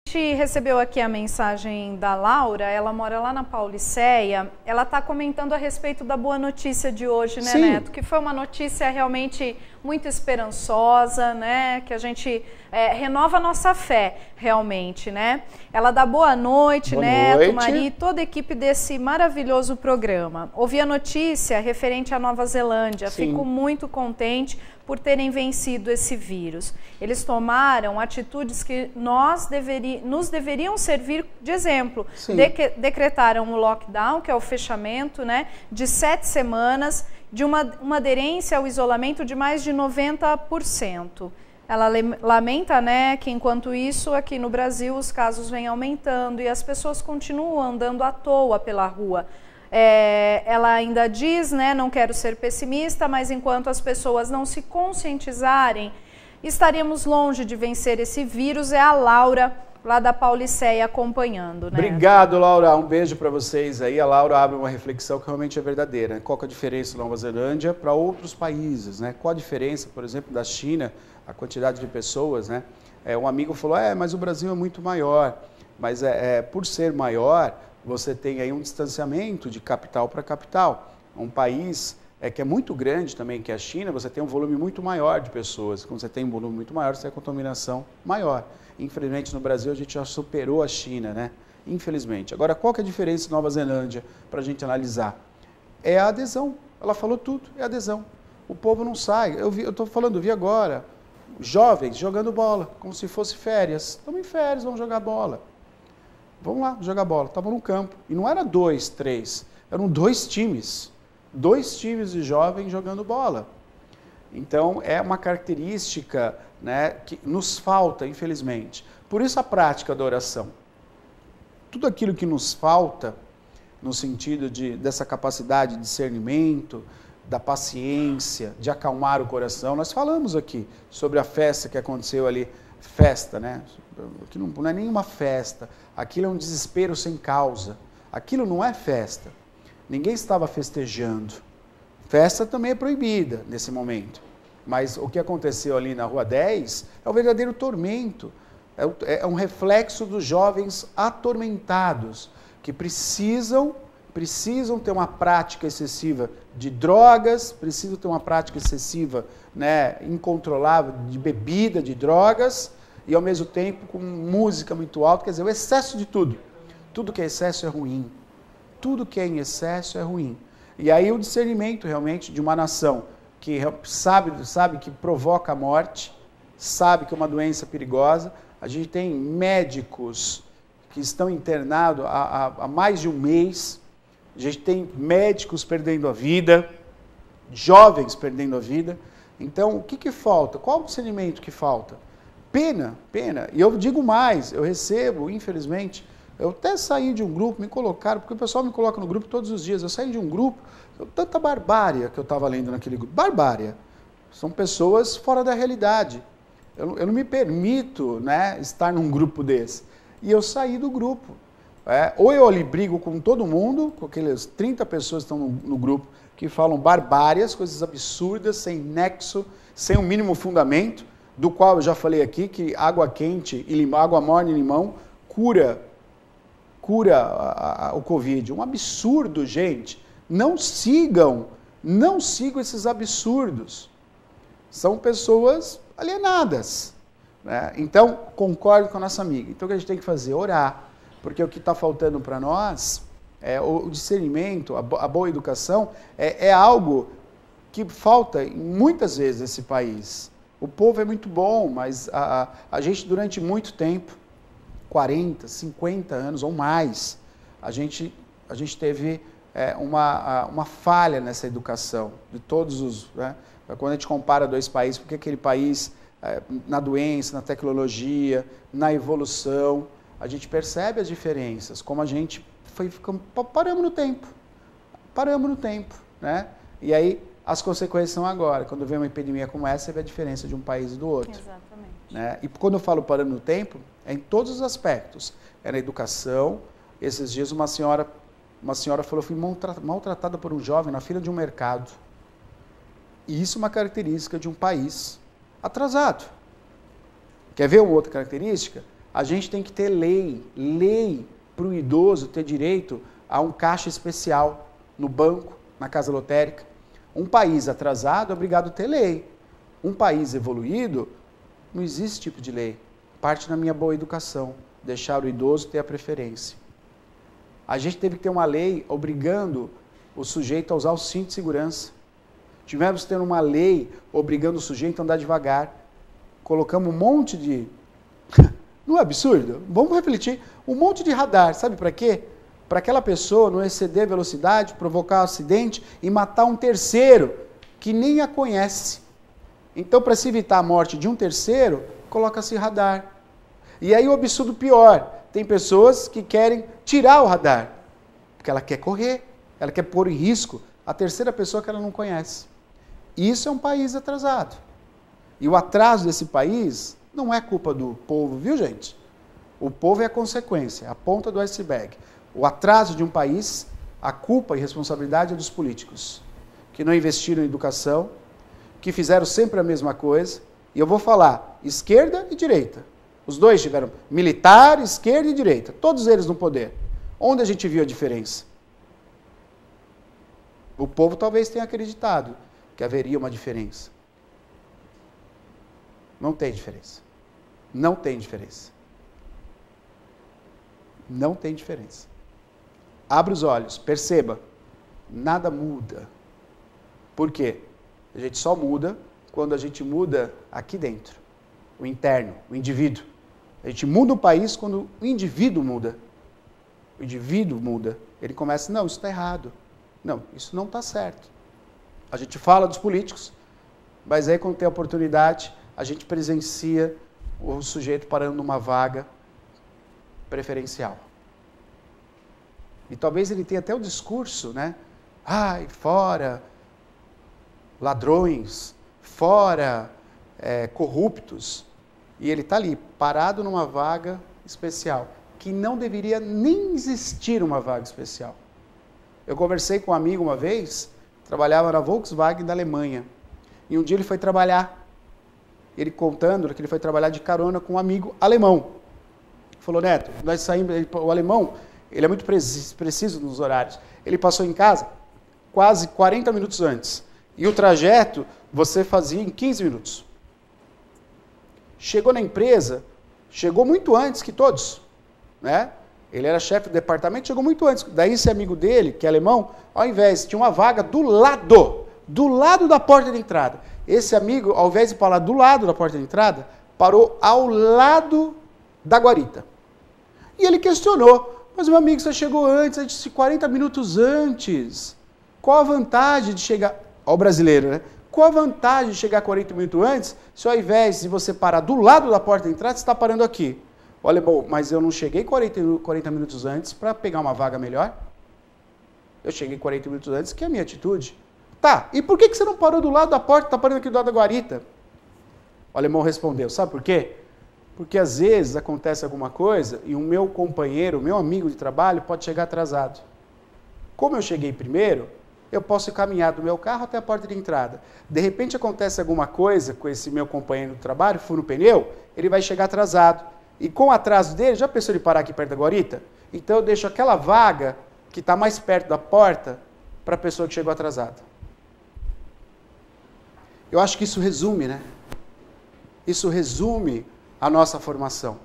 A gente recebeu aqui a mensagem da Laura, ela mora lá na Pauliceia, ela está comentando a respeito da boa notícia de hoje, né, Sim. Neto? Que foi uma notícia realmente muito esperançosa, né? Que a gente renova a nossa fé, realmente, né? Ela dá boa noite, Neto, Mari, toda a equipe desse maravilhoso programa. Ouvi a notícia referente à Nova Zelândia, Sim. Fico muito contente por terem vencido esse vírus. Eles tomaram atitudes que nos deveriam servir de exemplo. Decretaram o lockdown, que é o fechamento, né, de 7 semanas, de uma aderência ao isolamento de mais de 90%. Ela lamenta, né, que enquanto isso, aqui no Brasil, os casos vêm aumentando e as pessoas continuam andando à toa pela rua. Ela ainda diz, né, não quero ser pessimista, mas enquanto as pessoas não se conscientizarem, estaremos longe de vencer esse vírus. É a Laura, lá da Pauliceia, acompanhando, né? Obrigado, Laura. Um beijo para vocês aí. A Laura abre uma reflexão que realmente é verdadeira. Qual que é a diferença da Nova Zelândia para outros países, né? Qual a diferença, por exemplo, da China, a quantidade de pessoas, né? Um amigo falou, mas o Brasil é muito maior. Mas por ser maior, você tem aí um distanciamento de capital para capital. Um país que é muito grande também, que é a China, você tem um volume muito maior de pessoas. Quando você tem um volume muito maior, você tem a contaminação maior. Infelizmente, no Brasil, a gente já superou a China, né? Infelizmente. Agora, qual que é a diferença da Nova Zelândia para a gente analisar? É a adesão. Ela falou tudo, é a adesão. O povo não sai. Eu vi agora, jovens jogando bola, como se fosse férias. Estamos em férias, vamos jogar bola. Vamos lá, jogar bola. Estavam no campo. E não era 2, 3, eram 2 times. 2 times de jovens jogando bola. Então, é uma característica, né, que nos falta, infelizmente. Por isso a prática da oração. Tudo aquilo que nos falta, no sentido dessa capacidade de discernimento, da paciência, de acalmar o coração. Nós falamos aqui sobre a festa que aconteceu ali, festa, né? Aqui não é nenhuma festa, aquilo é um desespero sem causa. Aquilo não é festa. Ninguém estava festejando. Festa também é proibida nesse momento. Mas o que aconteceu ali na Rua 10 é o verdadeiro tormento. É um reflexo dos jovens atormentados, que precisam ter uma prática excessiva de drogas, precisam ter uma prática excessiva, né, incontrolável de bebida, de drogas, e ao mesmo tempo com música muito alta, quer dizer, o excesso de tudo. Tudo que é excesso é ruim. Tudo que é em excesso é ruim. E aí o discernimento realmente de uma nação que sabe que provoca a morte, sabe que é uma doença perigosa. A gente tem médicos que estão internados há mais de um mês, a gente tem médicos perdendo a vida, jovens perdendo a vida. Então, o que falta? Qual o discernimento que falta? Pena. E eu digo mais, eu recebo, infelizmente, eu até saí de um grupo, me colocaram, porque o pessoal me coloca no grupo todos os dias, eu saí de um grupo, tanta barbárie que eu estava lendo naquele grupo, barbárie. São pessoas fora da realidade. Eu não me permito, né, estar num grupo desse. E eu saí do grupo. Ou eu ali brigo com todo mundo, com aquelas 30 pessoas que estão no grupo, que falam barbárias, coisas absurdas, sem nexo, sem um mínimo fundamento, do qual eu já falei aqui, que água quente, água morna e limão cura o Covid. Um absurdo, gente. Não sigam esses absurdos. São pessoas alienadas, né? Então, concordo com a nossa amiga. Então, o que a gente tem que fazer? Orar. Porque o que está faltando para nós, o discernimento, a boa educação, é algo que falta muitas vezes nesse país. O povo é muito bom, mas a gente durante muito tempo, 40, 50 anos ou mais, a gente teve uma falha nessa educação, de todos os... Né? Quando a gente compara 2 países, porque aquele país, na doença, na tecnologia, na evolução, a gente percebe as diferenças, como a gente paramos no tempo, né? E aí as consequências são agora. Quando vem uma epidemia como essa, você vê a diferença de um país e do outro. Exatamente. Né? E quando eu falo parando no tempo, é em todos os aspectos. É na educação. Esses dias uma senhora falou, fui maltratada por um jovem na fila de um mercado. E isso é uma característica de um país atrasado. Quer ver uma outra característica? A gente tem que ter lei para o idoso ter direito a um caixa especial no banco, na casa lotérica. Um país atrasado é obrigado a ter lei. Um país evoluído, não existe esse tipo de lei. Parte da minha boa educação, deixar o idoso ter a preferência. A gente teve que ter uma lei obrigando o sujeito a usar o cinto de segurança. Tivemos que ter uma lei obrigando o sujeito a andar devagar. Colocamos um monte de... Não é absurdo? Vamos refletir. Um monte de radar, sabe para quê? Para aquela pessoa não exceder a velocidade, provocar um acidente e matar um terceiro que nem a conhece. Então, para se evitar a morte de um terceiro, coloca-se radar. E aí o absurdo pior, tem pessoas que querem tirar o radar, porque ela quer correr, ela quer pôr em risco a terceira pessoa que ela não conhece. Isso é um país atrasado. E o atraso desse país não é culpa do povo, viu, gente? O povo é a consequência, a ponta do iceberg. O atraso de um país, a culpa e responsabilidade é dos políticos, que não investiram em educação, que fizeram sempre a mesma coisa. E eu vou falar esquerda e direita. Os dois tiveram militar, esquerda e direita, todos eles no poder. Onde a gente viu a diferença? O povo talvez tenha acreditado que haveria uma diferença. Não tem diferença. Não tem diferença. Não tem diferença. Abra os olhos, perceba, nada muda. Por quê? A gente só muda quando a gente muda aqui dentro, o interno, o indivíduo. A gente muda o país quando o indivíduo muda. O indivíduo muda. Ele começa, não, isso está errado. Não, isso não está certo. A gente fala dos políticos, mas aí quando tem a oportunidade, a gente presencia o sujeito parando numa vaga preferencial. E talvez ele tenha até o discurso, né? Ai, fora ladrões, fora corruptos. E ele está ali, parado numa vaga especial, que não deveria nem existir uma vaga especial. Eu conversei com um amigo uma vez, trabalhava na Volkswagen da Alemanha. E um dia ele foi trabalhar, ele contando que ele foi trabalhar de carona com um amigo alemão. Falou, Neto, nós saímos, o alemão, ele é muito preciso nos horários. Ele passou em casa quase 40 minutos antes. E o trajeto você fazia em 15 minutos. Chegou na empresa, chegou muito antes que todos, né? Ele era chefe do departamento, chegou muito antes. Daí esse amigo dele, que é alemão, ao invés, tinha uma vaga do lado da porta de entrada. Esse amigo, ao invés de parar do lado da porta de entrada, parou ao lado da guarita. E ele questionou, mas meu amigo, você chegou antes, a gente disse 40 minutos antes. Qual a vantagem de chegar... Ó o brasileiro, né? Qual a vantagem de chegar 40 minutos antes, se ao invés de você parar do lado da porta de entrada, você está parando aqui? Olha, bom, mas eu não cheguei 40 minutos antes para pegar uma vaga melhor? Eu cheguei 40 minutos antes, que é a minha atitude. Tá, e por que você não parou do lado da porta, está parando aqui do lado da guarita? O alemão respondeu, sabe por quê? Porque às vezes acontece alguma coisa e o meu companheiro, o meu amigo de trabalho pode chegar atrasado. Como eu cheguei primeiro, eu posso caminhar do meu carro até a porta de entrada. De repente acontece alguma coisa com esse meu companheiro de trabalho, fura o pneu, ele vai chegar atrasado. E com o atraso dele, já pensou ele parar aqui perto da guarita? Então eu deixo aquela vaga que está mais perto da porta para a pessoa que chegou atrasada. Eu acho que isso resume, né? Isso resume a nossa formação.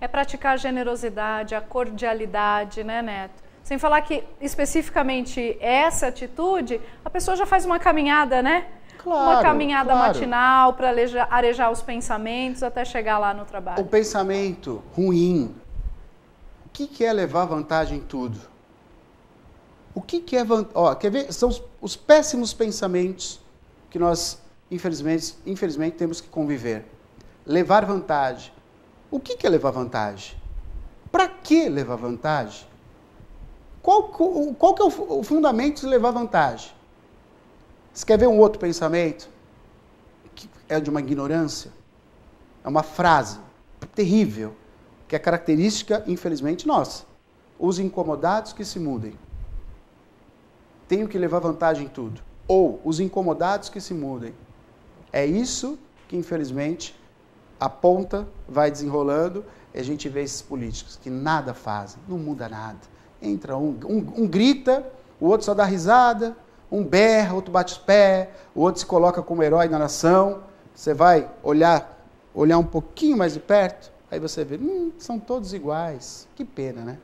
É praticar a generosidade, a cordialidade, né, Neto? Sem falar que, especificamente, essa atitude, a pessoa já faz uma caminhada, né? Claro, uma caminhada claro. matinal para arejar os pensamentos até chegar lá no trabalho. O pensamento ruim, o que é levar vantagem em tudo? O que é vantagem? Quer ver? São os péssimos pensamentos que nós, infelizmente, temos que conviver. Levar vantagem. O que é levar vantagem? Para que levar vantagem? Qual que é o fundamento de levar vantagem? Você quer ver um outro pensamento? Que é de uma ignorância. É uma frase terrível, que é característica, infelizmente, nossa. Os incomodados que se mudem. Tenho que levar vantagem em tudo. Ou os incomodados que se mudem. É isso que, infelizmente, a ponta vai desenrolando e a gente vê esses políticos que nada fazem, não muda nada. Entra um grita, o outro só dá risada, um berra, outro bate os pés, o outro se coloca como herói da nação. Você vai olhar um pouquinho mais de perto, aí você vê, são todos iguais. Que pena, né?